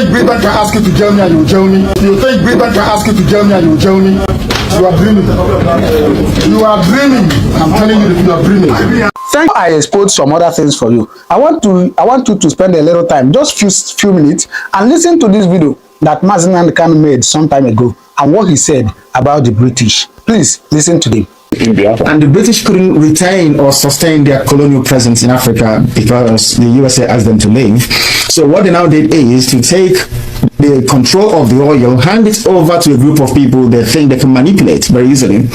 think Britain can ask you to jail me and you will jail me? You think Britain can ask you to jail me and you will jail me? You are dreaming. You are dreaming. I'm telling you that you are dreaming. Thank you. I exposed some other things for you. I want you to spend a little time, just few minutes, and listen to this video that Mazi Nnamdi Kanu made some time ago and what he said about the British. Please listen to them. And the British couldn't retain or sustain their colonial presence in Africa because the USA asked them to leave. So what they now did is to take the control of the oil, hand it over to a group of people they think they can manipulate very easily.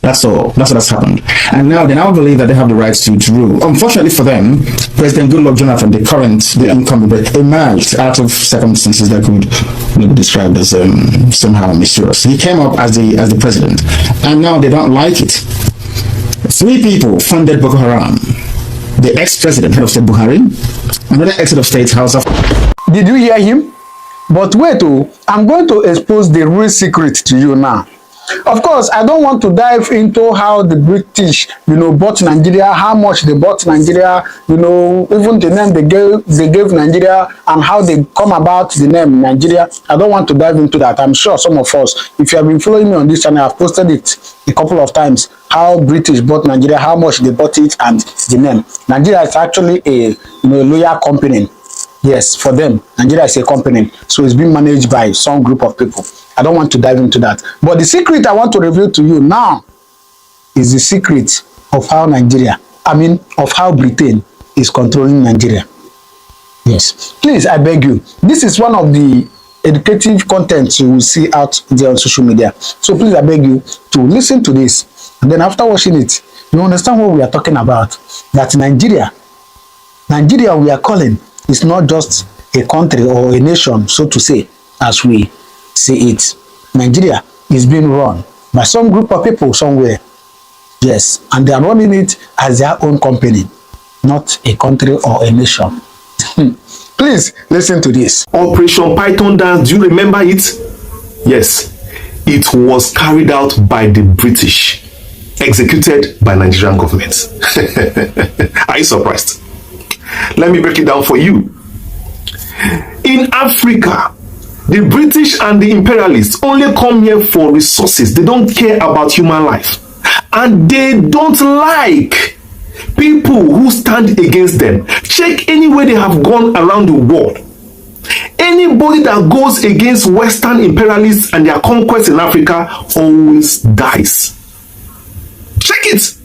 That's all. That's what has happened. And now they now believe that they have the rights to rule. Unfortunately for them, President Goodluck Jonathan, the incumbent, emerged out of circumstances that could be described as somehow mysterious. He came up as the president, and now they don't like it. 3 people funded Boko Haram. The ex-president, head of state Buhari, another ex-head of state, House of... Did you hear him? But wait, I'm going to expose the real secret to you now. Of course, I don't want to dive into how the British, bought Nigeria, how much they bought Nigeria, even the name they gave Nigeria and how they come about the name Nigeria. I don't want to dive into that. I'm sure some of us, if you have been following me on this channel, I've posted it a couple of times, how British bought Nigeria, how much they bought it, and the name. Nigeria is actually a loyal company. Yes, for them, Nigeria is a company, so it's being managed by some group of people. I don't want to dive into that. But the secret I want to reveal to you now is the secret of how of how Britain is controlling Nigeria. Yes. Please, I beg you. This is one of the educative contents you will see out there on social media. So please, I beg you to listen to this. And then after watching it, you understand what we are talking about. That Nigeria we are calling is not just a country or a nation, so to say, as we see it. Nigeria is being run by some group of people somewhere. Yes, and they are running it as their own company, not a country or a nation. Please listen to this. Operation Python Dance, do you remember it? Yes, it was carried out by the British, executed by Nigerian government. Are you surprised? Let me break it down for you. In Africa, the British and the imperialists only come here for resources. They don't care about human life. And they don't like people who stand against them. Check anywhere they have gone around the world. Anybody that goes against Western imperialists and their conquests in Africa always dies. Check it.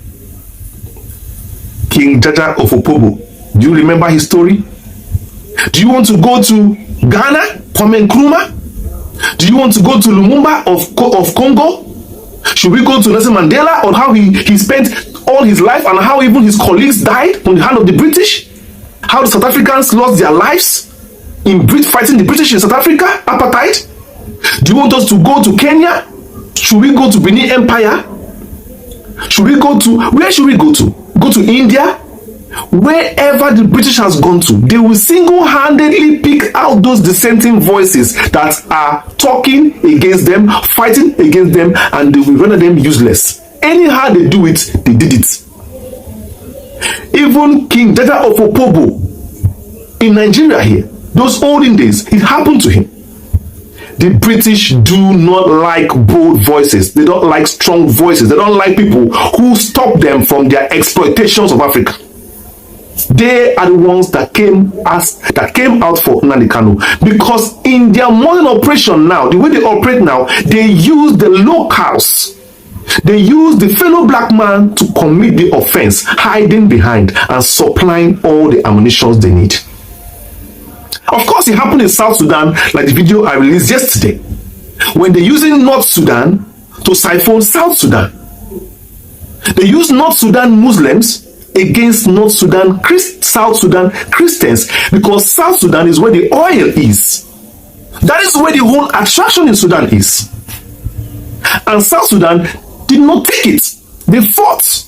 King Jaja of Opobo. Do you remember his story? Do you want to go to Ghana, Kwame Nkrumah? Do you want to go to Lumumba of Congo? Should we go to Nelson Mandela on how he spent all his life and how even his colleagues died from the hand of the British? How the South Africans lost their lives in fighting the British in South Africa, apartheid? Do you want us to go to Kenya? Should we go to Benin Empire? Should we go to, where should we go to? Go to India? Wherever the British has gone to, they will single-handedly pick out those dissenting voices that are talking against them, fighting against them, and they will render them useless. Anyhow they do it, they did it. Even King Jaja of Opobo in Nigeria here, those olden days, it happened to him. The British do not like bold voices. They don't like strong voices. They don't like people who stop them from their exploitations of Africa. They are the ones that came out for Nnamdi Kanu, because in their modern operation now, the way they operate now, they use the locals. They use the fellow black man to commit the offense, hiding behind and supplying all the ammunition they need. Of course, it happened in South Sudan, like the video I released yesterday, when they're using North Sudan to siphon South Sudan. They use North Sudan Muslims against South Sudan Christians, because South Sudan is where the oil is. That is where the whole attraction in Sudan is. And South Sudan did not take it. They fought.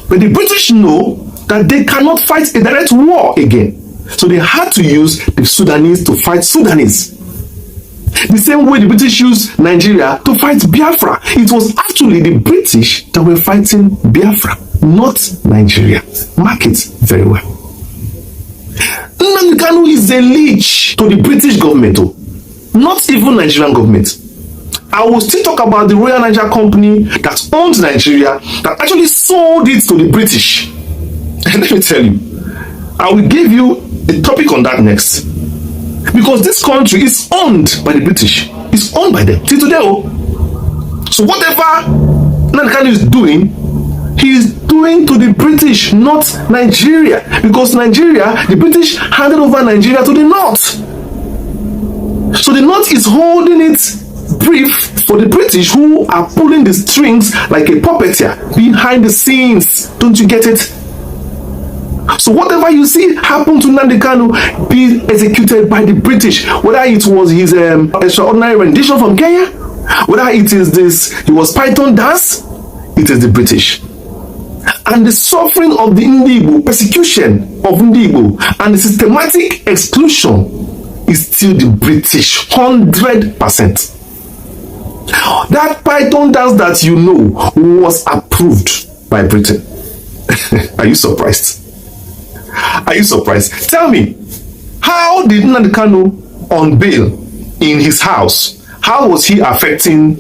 But the British know that they cannot fight a direct war again. So they had to use the Sudanese to fight Sudanese. The same way the British used Nigeria to fight Biafra. It was actually the British that were fighting Biafra, not Nigeria. Mark it very well. Nnamdi Kanu is a leech to the British government, oh, not even Nigerian government. I will still talk about the Royal Niger Company that owns Nigeria, that actually sold it to the British. And let me tell you, I will give you a topic on that next. Because this country is owned by the British. It's owned by them. Till today, oh. So whatever Nnamdi Kanu is doing, he is doing to the British, not Nigeria. Because Nigeria, the British handed over Nigeria to the North. So the North is holding it brief for the British, who are pulling the strings like a puppeteer behind the scenes. Don't you get it? So whatever you see happen to Nnamdi Kanu be executed by the British, whether it was his extraordinary rendition from Kenya, whether it is this, he was Python dance, it is the British. And the suffering of the Ndigbo, persecution of Ndigbo, and the systematic exclusion is still the British, 100%. That Python dance that you know was approved by Britain. Are you surprised? Are you surprised? Tell me, how did Nnamdi Kanu on bail in his house, how was he affecting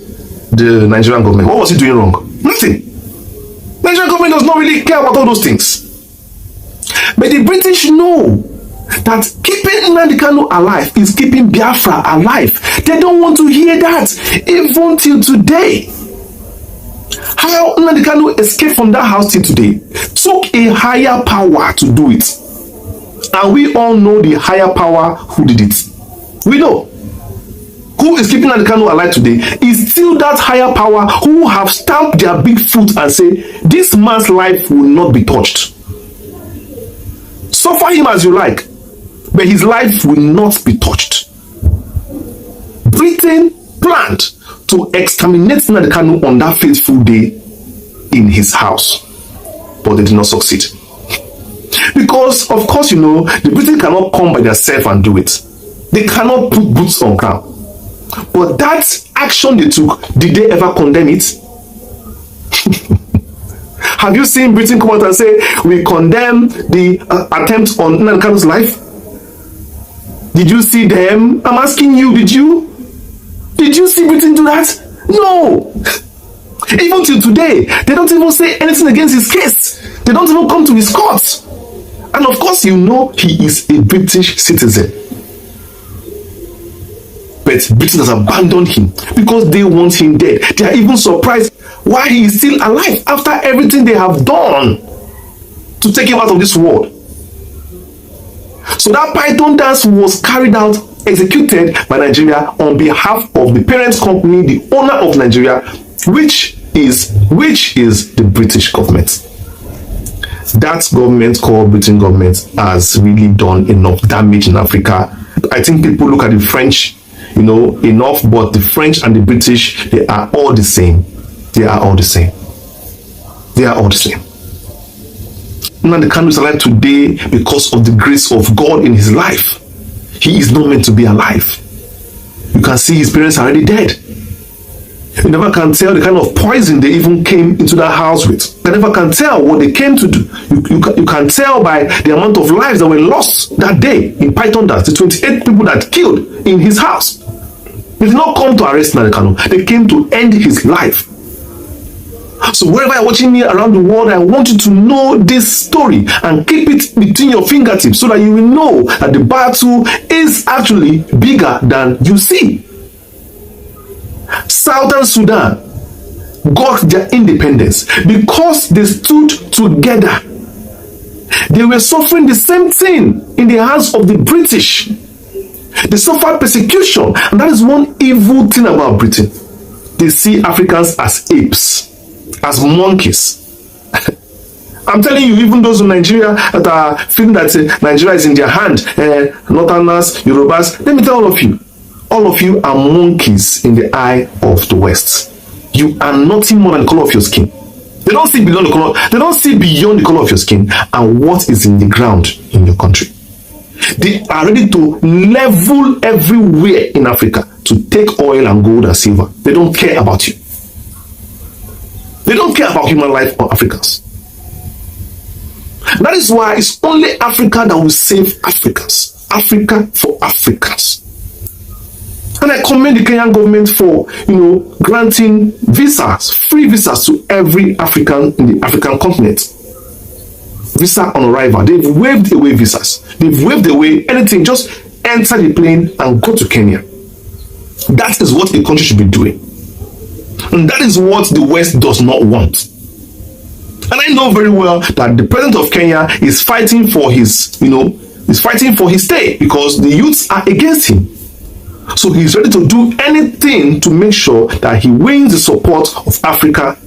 the Nigerian government? What was he doing wrong? Nothing. Nigerian government does not really care about all those things. But the British know that keeping Nnamdi Kanu alive is keeping Biafra alive. They don't want to hear that, even till today. How Nnamdi Kanu escaped from that house till today took a higher power to do it. And we all know the higher power who did it. We know. Who is keeping Nnamdi Kanu alive today is still that higher power who have stamped their big foot and say, this man's life will not be touched. Suffer him as you like, but his life will not be touched. Britain planned to exterminate Nnamdi Kanu on that fateful day in his house, but they did not succeed. Because, of course, you know, the British cannot come by themselves and do it. They cannot put boots on ground. But that action they took, did they ever condemn it? Have you seen Britain come out and say, we condemn the attempt on Nnamdi Kanu's life? Did you see them? I'm asking you, did you? Did you see Britain do that? No. Even till today, they don't even say anything against his case. They don't even come to his court. And of course, you know he is a British citizen. But Britain has abandoned him because they want him dead. They are even surprised why he is still alive after everything they have done to take him out of this world. So that Python dance was carried out, executed by Nigeria on behalf of the parent company, the owner of Nigeria, which is the British government. That government called Britain government has really done enough damage in Africa. I think people look at the French, you know, enough, but the French and the British, they are all the same. They are all the same. They are all the same. Nnamdi Kanu is alive today because of the grace of God in his life. He is not meant to be alive. You can see his parents are already dead. You never can tell the kind of poison they even came into that house with. You never can tell what they came to do. You can tell by the amount of lives that were lost that day in Python dance. The 28 people that killed in his house. They did not come to arrest Nnamdi Kanu. They came to end his life. So wherever you're watching me around the world, I want you to know this story and keep it between your fingertips so that you will know that the battle is actually bigger than you see. Southern Sudan got their independence because they stood together. They were suffering the same thing in the hands of the British. They suffered persecution, and that is one evil thing about Britain. They see Africans as apes, as monkeys. I'm telling you, even those in Nigeria that are feeling that Nigeria is in their hand, Northerners, Yorubas, let me tell all of you are monkeys in the eye of the West. You are nothing more than the color of your skin. They don't see beyond the color. They don't see beyond the color of your skin and what is in the ground in your country. They are ready to level everywhere in Africa to take oil and gold and silver. They don't care about you. They don't care about human life or Africans. That is why it's only Africa that will save Africans. Africa for Africans. And I commend the Kenyan government for, granting visas, free visas to every African in the African continent. Visa on arrival. They've waived away visas. They've waived away anything. Just enter the plane and go to Kenya. That is what a country should be doing. And that is what the West does not want. And I know very well that the president of Kenya is fighting for his, stay because the youths are against him. So he's ready to do anything to make sure that he wins the support of Africa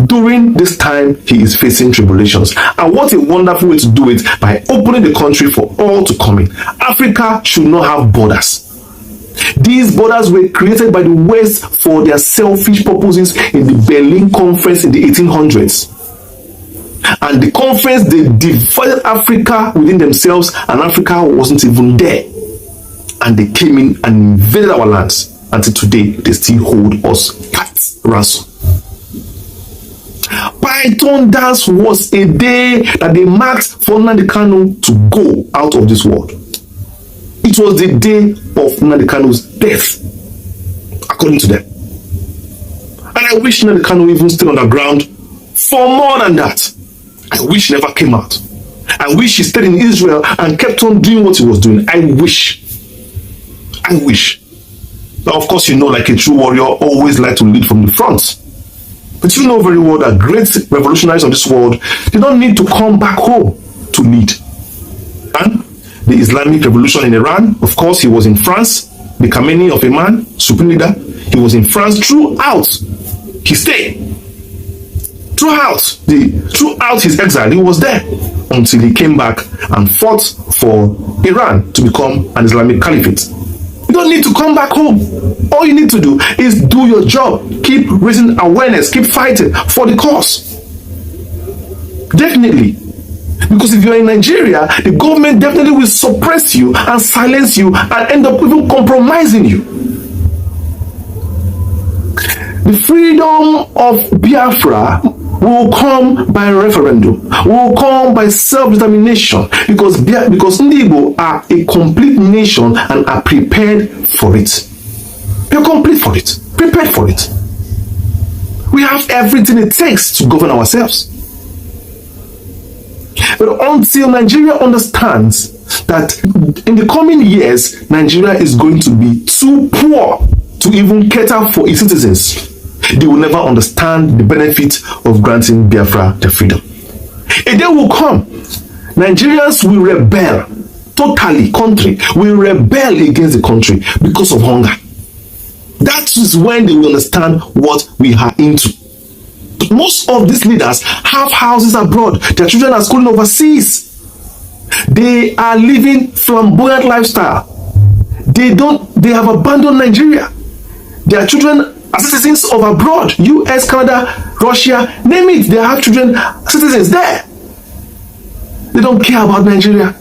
during this time he is facing tribulations. And what a wonderful way to do it, by opening the country for all to come in. Africa should not have borders. These borders were created by the West for their selfish purposes in the Berlin Conference in the 1800s. And the conference, they divided Africa within themselves, and Africa wasn't even there. And they came in and invaded our lands. Until today, they still hold us at ransom. Python Dance was a day that they marked for Nnamdi Kanu to go out of this world. It was the day of Nnamdi Kanu's death, according to them. And I wish Nnamdi Kanu even stayed on the ground for more than that. I wish he never came out. I wish he stayed in Israel and kept on doing what he was doing. I wish. Now, of course, like a true warrior always like to lead from the front. But you know very well that great revolutionaries of this world did not need to come back home to lead. And the Islamic Revolution in Iran, of course, he was in France, the Khamenei of Iran, supreme leader. He was in France throughout his stay. Throughout his exile, he was there until he came back and fought for Iran to become an Islamic caliphate. You don't need to come back home. All you need to do is do your job. Keep raising awareness. Keep fighting for the cause. Definitely. Because if you're in Nigeria, the government definitely will suppress you and silence you and end up even compromising you. The freedom of Biafra will come by referendum, will come by self-determination, because Ndi Igbo are a complete nation and are prepared for it. They're complete for it, prepared for it. We have everything it takes to govern ourselves. But until Nigeria understands that in the coming years, Nigeria is going to be too poor to even cater for its citizens, they will never understand the benefit of granting Biafra the freedom. A day will come, Nigerians will rebel, country will rebel against the country because of hunger. That is when they will understand what we are into. Most of these leaders have houses abroad. Their children are schooling overseas. They are living flamboyant lifestyle. They have abandoned Nigeria. Their children are citizens of abroad, US, Canada, Russia, name it. They have children, citizens there. They don't care about Nigeria.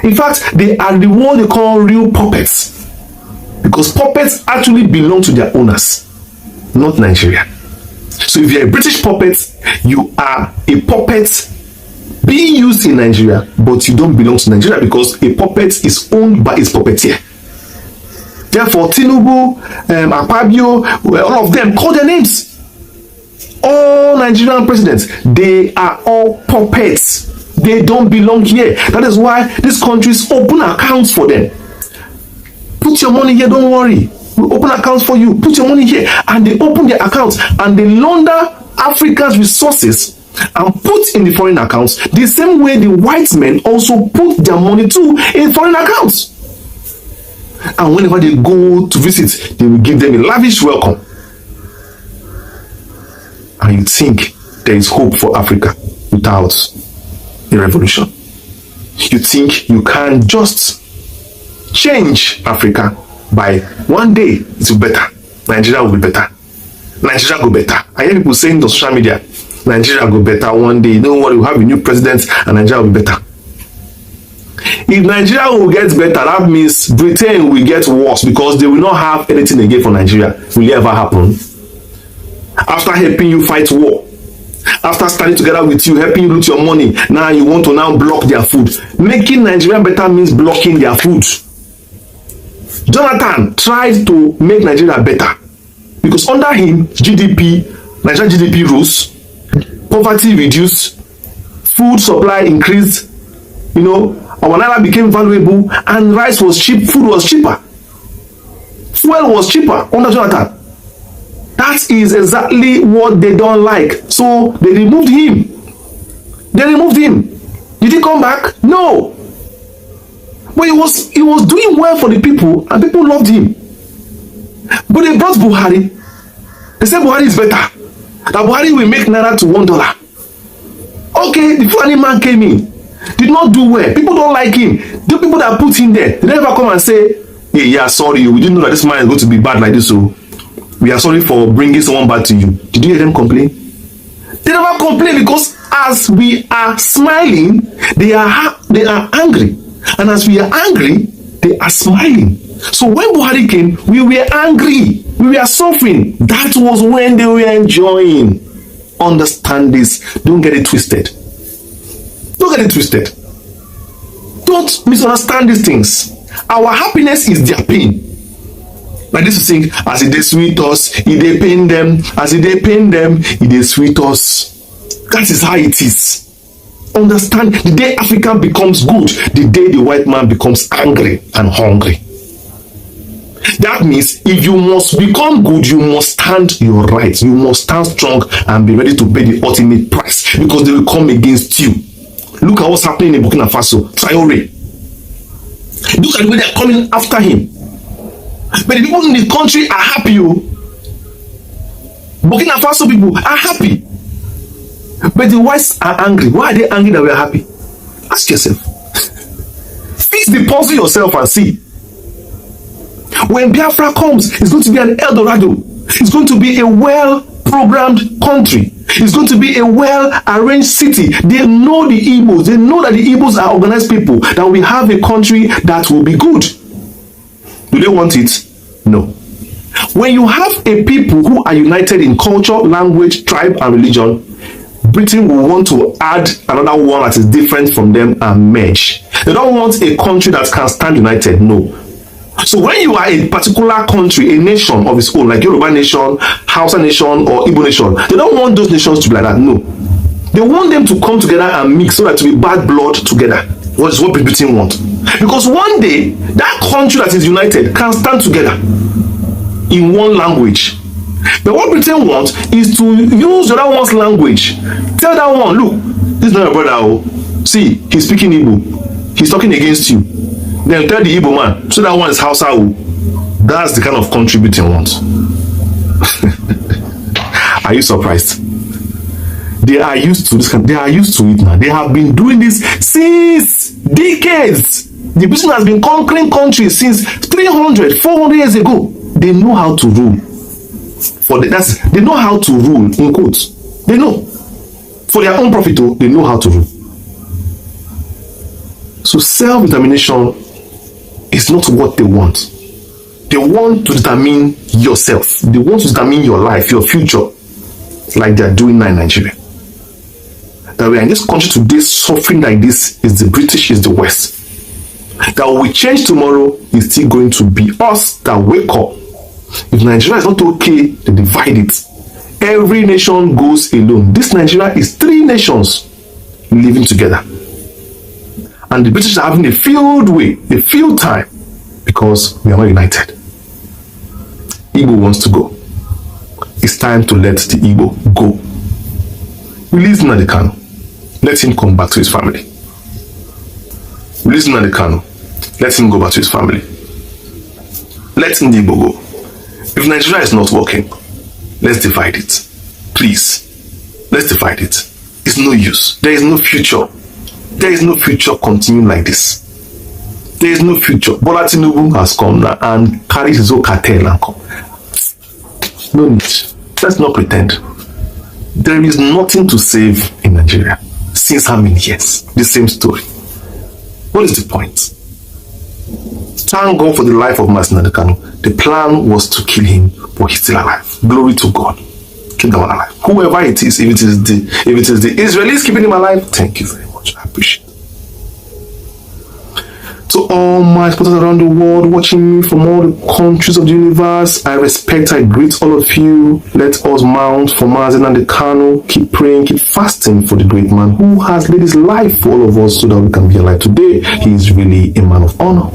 In fact, they are the one they call real puppets, because puppets actually belong to their owners, not Nigeria. So if you're a British puppet, you are a puppet being used in Nigeria, but you don't belong to Nigeria, because a puppet is owned by its puppeteer. Therefore, Tinubu, Akpabio, all of them, call their names. All Nigerian presidents, they are all puppets. They don't belong here. That is why these countries open accounts for them. Put your money here, don't worry. We open accounts for you. Put your money here. And they open their accounts and they launder Africa's resources and put in the foreign accounts the same way the white men also put their money too in foreign accounts. And whenever they go to visit, they will give them a lavish welcome. And you think there is hope for Africa without a revolution? You think you can just change Africa by one day it will be better? Nigeria will be better. Nigeria will be better. I hear people saying on social media, Nigeria will be better one day. Don't worry, we'll have a new president and Nigeria will be better. If Nigeria will get better, that means Britain will get worse, because they will not have anything again for Nigeria. Will it ever happen? After helping you fight war, after standing together with you, helping you loot your money, now you want to now block their food. Making Nigeria better means blocking their food. Jonathan tried to make Nigeria better because under him, Nigeria GDP rose, poverty reduced, food supply increased, our naira became valuable, and rice was cheap, food was cheaper, fuel was cheaper under Jonathan. That is exactly what they don't like. So they removed him. Did he come back? No. But he was doing well for the people, and people loved him. But they brought Buhari. They said Buhari is better. That Buhari will make naira to $1. Okay, the funny man came in, did not do well. People don't like him. The people that put him there, they never come and say, hey, yeah, sorry, we didn't know that this man is going to be bad like this, so we are sorry for bringing someone back to you. Did you hear them complain? They never complain, because as we are smiling, they are angry. And as we are angry, they are smiling. So when Buhari came, we were angry. We were suffering. That was when they were enjoying. Understand this. Don't get it twisted. Don't get it twisted. Don't misunderstand these things. Our happiness is their pain. Like this, you sing, as it dey sweet us, it dey pain them. As it dey pain them, it dey sweet us. That is how it is. Understand, the day Africa becomes good, the day the white man becomes angry and hungry. That means if you must become good, you must stand your right. You must stand strong and be ready to pay the ultimate price, because they will come against you. Look at what's happening in Burkina Faso. Traoré. Look at the way they are coming after him. But the people in the country are happy. Burkina Faso people are happy. But the whites are angry. Why are they angry that we are happy? Ask yourself. Fix the puzzle yourself and see. When Biafra comes, it's going to be an El Dorado. It's going to be a well-programmed country. It's going to be a well-arranged city. They know the Igbos. They know that the Igbos are organized people. That we have a country that will be good. Do they want it? No. When you have a people who are united in culture, language, tribe, and religion, Britain will want to add another one that is different from them and merge. They don't want a country that can stand united. No. So when you are a particular country, a nation of its own, like Yoruba nation, Hausa nation, or Igbo nation, they don't want those nations to be like that. No. They want them to come together and mix so that to be bad blood together. What is what Britain want? Because one day, that country that is united can stand together in one language. But what Britain wants is to use the other one's language. Tell that one, look, this is not your brother. Oh. See, he's speaking Igbo. He's talking against you. Then tell the Igbo man, so that one is Hausa. Oh. That's the kind of country Britain wants. Are you surprised? They are used to this. They are used to it now. They have been doing this since decades. The Britain has been conquering countries since 300, 400 years ago. They know how to rule. They know how to rule, in quotes. They know. For their own profit, they know how to rule. So self-determination is not what they want. They want to determine yourself. They want to determine your life, your future, like they are doing now in Nigeria. That we are in this country today suffering like this is the British, is the West. That we change tomorrow is still going to be us that wake up. If Nigeria is not okay, they divide it. Every nation goes alone. This Nigeria is 3 nations living together. And the British are having a field time, because we are not united. Igbo wants to go. It's time to let the Igbo go. Release Nnamdi Kanu. Let him come back to his family. Release Nnamdi Kanu. Let him go back to his family. Let the Igbo go. If Nigeria is not working, let's divide it. Please, let's divide it. It's no use. There is no future. There is no future continuing like this. There is no future. Bola Tinubu has come now and carries his own cartel and come. No need. Let's not pretend. There is nothing to save in Nigeria. Since how many years? The same story. What is the point? Thank God for the life of Mazi Nnamdi Kanu. The plan was to kill him, but he's still alive. Glory to God. Keep that one alive. Whoever it is, if it is the Israelis keeping him alive, thank you very much. I appreciate it. To all my supporters around the world watching me from all the countries of the universe, I respect, I greet all of you. Let us mount for Mazen and the Kano. Keep praying, keep fasting for the great man who has laid his life for all of us so that we can be alive today. He is really a man of honor.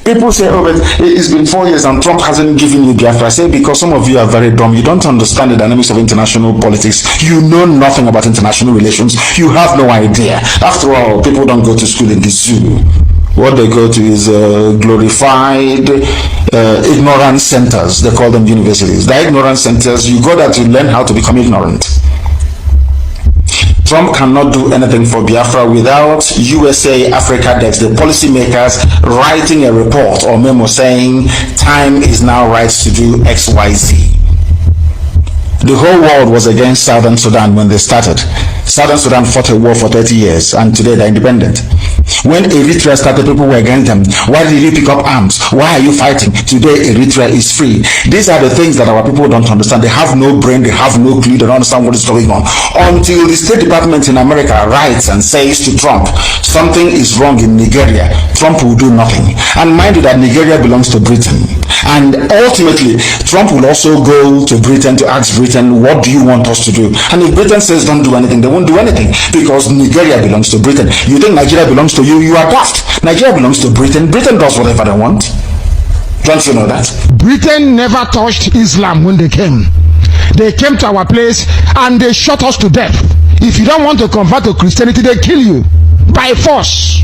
People say, oh, but it's been 4 years and Trump hasn't given you Biafra. I say, because some of you are very dumb. You don't understand the dynamics of international politics. You know nothing about international relations. You have no idea. After all, people don't go to school in the zoo. What they go to is glorified ignorance centers. They call them universities. The ignorance centers, you go there to learn how to become ignorant. Trump cannot do anything for Biafra without USA Africa Dex, the policymakers, writing a report or memo saying time is now right to do XYZ. The whole world was against Southern Sudan when they started. Southern Sudan fought a war for 30 years and today they're independent. When Eritrea started, people were against them. Why did you pick up arms? Why are you fighting? Today Eritrea is free. These are the things that our people don't understand. They have no brain, they have no clue, they don't understand what is going on. Until the State Department in America writes and says to Trump, something is wrong in Nigeria, Trump will do nothing. And mind you that Nigeria belongs to Britain. And ultimately, Trump will also go to Britain to ask Britain, what do you want us to do? And if Britain says don't do anything, they won't do anything because Nigeria belongs to Britain. You think Nigeria belongs to you? You are daft. Nigeria belongs to Britain. Britain does whatever they want. Don't you know that? Britain never touched Islam when they came. They came to our place and they shot us to death. If you don't want to convert to Christianity, they kill you by force.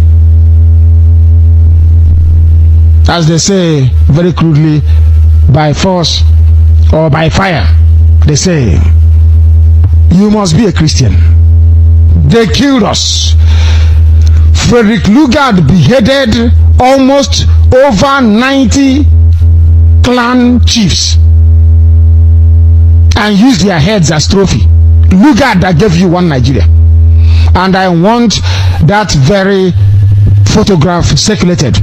As they say very crudely, by force or by fire. They say, you must be a Christian. They killed us. Frederick Lugard beheaded almost over 90 clan chiefs and used their heads as trophy. Lugard that gave you one Nigeria. And I want that very photograph circulated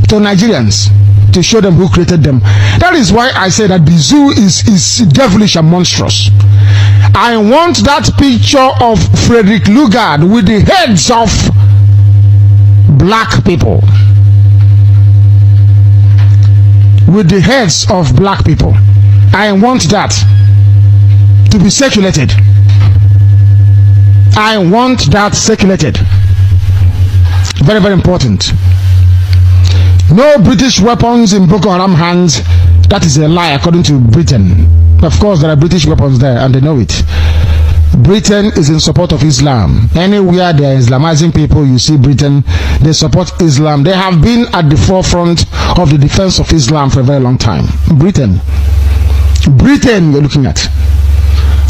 to Nigerians to show them who created them. That is why I say that the zoo is devilish and monstrous. I want that picture of Frederick Lugard with the heads of black people. With the heads of black people. I want that to be circulated. I want that circulated. Very, very important. No British weapons in Boko Haram hands. That is a lie according to Britain. Of course, there are British weapons there and they know it. Britain is in support of Islam. Anywhere they are Islamizing people, you see Britain, they support Islam. They have been at the forefront of the defense of Islam for a very long time. Britain you're looking at.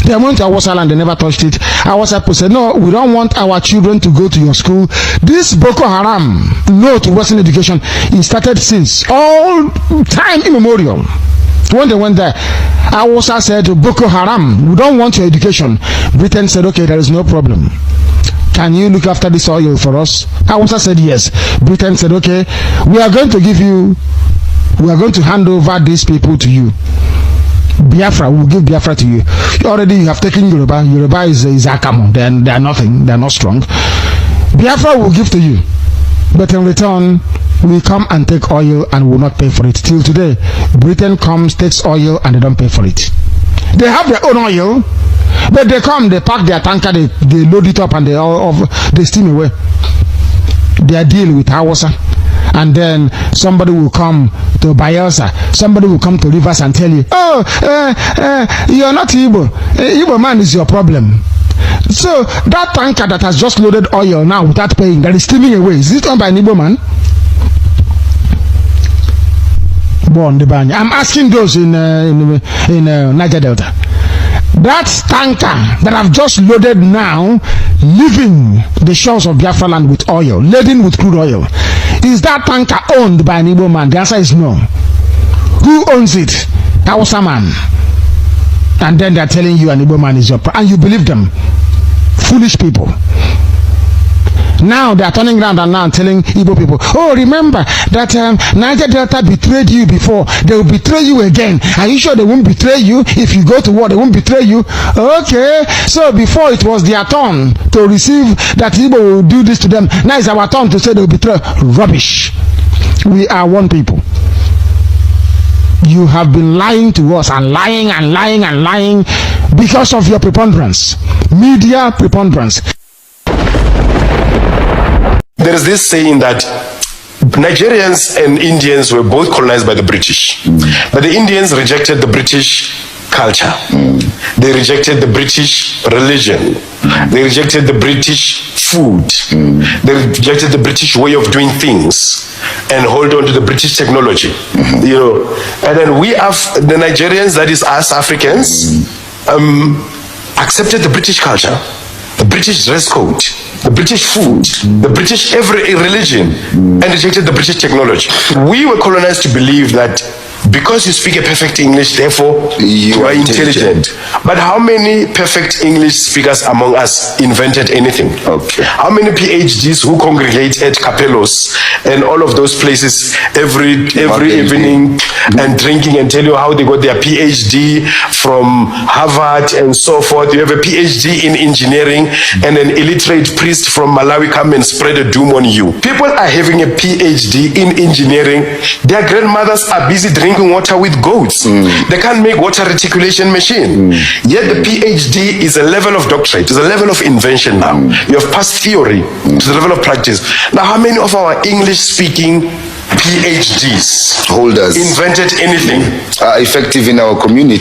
They went to Awasa and they never touched it. Awasa people said, no, we don't want our children to go to your school. This Boko Haram, no to Western education, it started since all time immemorial. When they went there, Awasa said, Boko Haram, we don't want your education. Britain said, okay, there is no problem. Can you look after this oil for us? Awasa said, yes. Britain said, okay, we are going to hand over these people to you. Biafra, we'll give Biafra to you. Already you have taken Yoruba. Yoruba is Akamo. They are nothing. They are not strong. Biafra will give to you. But in return, we come and take oil and will not pay for it. Till today, Britain comes, takes oil and they don't pay for it. They have their own oil, but they come, they pack their tanker, they load it up and they steam away. Their deal with Hausa. And then somebody will come to Bayelsa, somebody will come to Rivers and tell you, oh, you're not Igbo. Igbo man is your problem. So that tanker that has just loaded oil now without paying, that is steaming away, is it owned by an Igbo man? I'm asking those in Niger Delta. That tanker that have just loaded now, leaving the shores of Biafra land with oil, laden with crude oil, is that tanker owned by an Igbo man? The answer is no. Who owns it? Hausa man. And then they're telling you an Igbo man is your and you believe them. Foolish people. Now they are turning around and now telling Igbo people, oh, remember that Niger Delta betrayed you before. They will betray you again. Are you sure they won't betray you? If you go to war, they won't betray you. Okay. So before it was their turn to receive that Igbo will do this to them. Now it's our turn to say they will betray. Rubbish. We are one people. You have been lying to us and lying and lying and lying because of your preponderance. Media preponderance. There is this saying that Nigerians and Indians were both colonized by the British. But the Indians rejected the British culture. They rejected the British religion. They rejected the British food. They rejected the British way of doing things and hold on to the British technology. You know, and then we have the Nigerians, that is us Africans, accepted the British culture, the British dress code, the British food, the British every religion, and rejected the British technology. We were colonized to believe that because you speak a perfect English, therefore you are intelligent. But how many perfect English speakers among us invented anything? Okay. How many PhDs who congregate at Capellos and all of those places every evening and drinking and tell you how they got their PhD from Harvard and so forth? You have a PhD in engineering and an illiterate priest from Malawi come and spread a doom on you. People are having a PhD in engineering. Their grandmothers are busy drinking water with goats. They can't make water reticulation machine. Yet the PhD is a level of doctorate, is a level of invention now. You have passed theory to the level of practice. Now, how many of our English-speaking PhDs holders invented anything? are effective in our community?